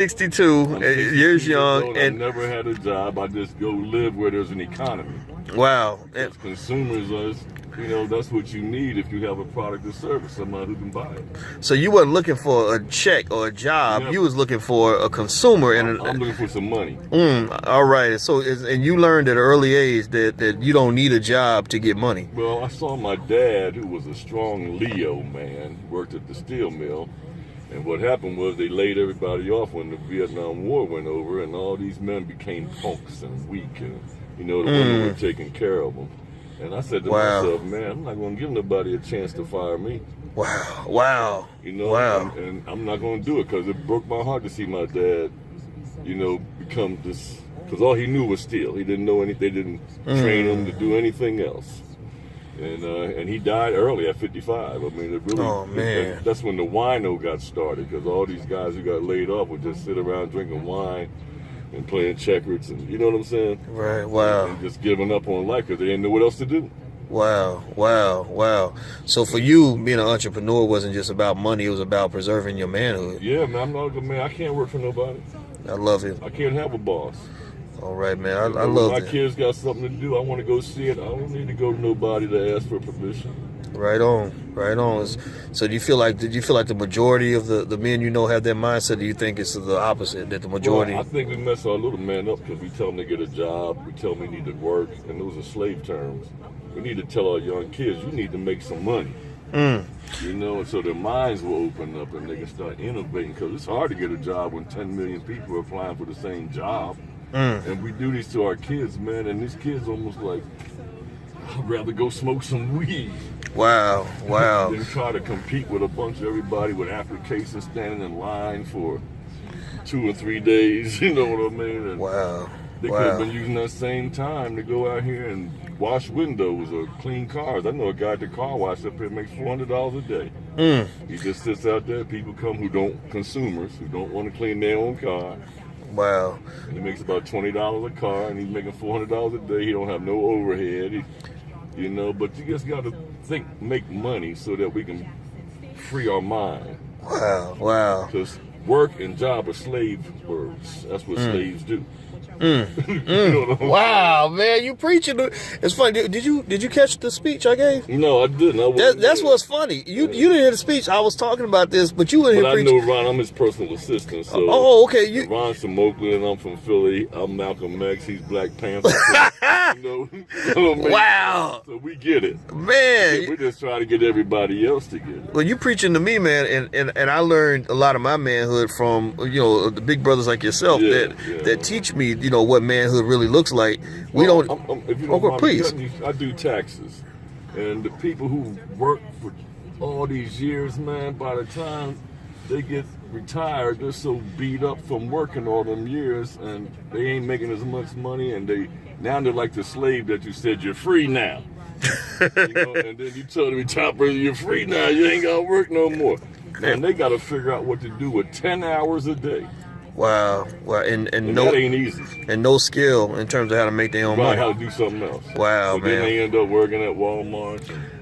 62, I'm years 62 years young, old. I never had a job. I just go live where there's an economy. wow. As consumers, that's what you need if you have a product or service, someone who can buy it. So you weren't looking for a check or a job. Never. You was looking for a consumer. I'm looking for some money. All right. So, and you learned at an early age that you don't need a job to get money. Well, I saw my dad, who was a strong Leo man, worked at the steel mill. And what happened was they laid everybody off when the Vietnam War went over, and all these men became punks and weak, and the women were taking care of them. And I said to myself, man, I'm not going to give nobody a chance to fire me. Wow. And I'm not going to do it because it broke my heart to see my dad, become this. Because all he knew was steel. He didn't know anything. They didn't train him to do anything else. And he died early at 55. I mean, it really. Oh man. That's when the wino got started, because all these guys who got laid off would just sit around drinking wine and playing checkers, and you know what I'm saying? Right. Wow. And just giving up on life because they didn't know what else to do. Wow. So for you, being an entrepreneur wasn't just about money; it was about preserving your manhood. Yeah, man. I'm not a good man. I can't work for nobody. I love it. I can't have a boss. All right, man. I love it. My kids got something to do. I want to go see it. I don't need to go to nobody to ask for permission. Right on. So did you feel like the majority of the men have that mindset? Do you think it's the opposite, that the majority? Well, I think we mess our little man up because we tell them to get a job, we tell them they need to work, and those are slave terms. We need to tell our young kids, you need to make some money. And so their minds will open up and they can start innovating, because it's hard to get a job when 10 million people are applying for the same job. And we do this to our kids, man, and these kids almost like, I'd rather go smoke some weed. Wow. Than try to compete with a bunch of everybody with applications standing in line for 2 or 3 days, you know what I mean? And they could have been using that same time to go out here and wash windows or clean cars. I know a guy at the car wash up here makes $400 a day. He just sits out there. People come consumers who don't want to clean their own car. Wow. And he makes about $20 a car, and he's making $400 a day. He don't have no overhead, but you just got to make money so that we can free our mind. Wow. Because work and job are slave words. That's what slaves do. Wow, man, you preaching. It's funny. Did you catch the speech I gave? No, I didn't. That's what's funny. You didn't hear the speech. I was talking about this, but you didn't hear preaching. I know Ron. I'm his personal assistant. So okay. Ron's from Oakland. I'm from Philly. I'm Malcolm X. He's Black Panther. Wow. So we get it, man. We're just trying to get everybody else to get it. Well, you preaching to me, man, and I learned a lot of my manhood from the big brothers like yourself that teach me what manhood really looks like. We don't. If you don't mind, please. I do taxes, and the people who work for all these years, man, by the time they get retired, they're so beat up from working all them years, and they ain't making as much money, and they're like the slave that you said, you're free now. And then you tell the retired person, you're free now, you ain't gotta work no more. And they gotta figure out what to do with 10 hours a day. Wow. And that ain't easy. And no skill in terms of how to make their own money. How to do something else. Wow, so man. Then they end up working at Walmart.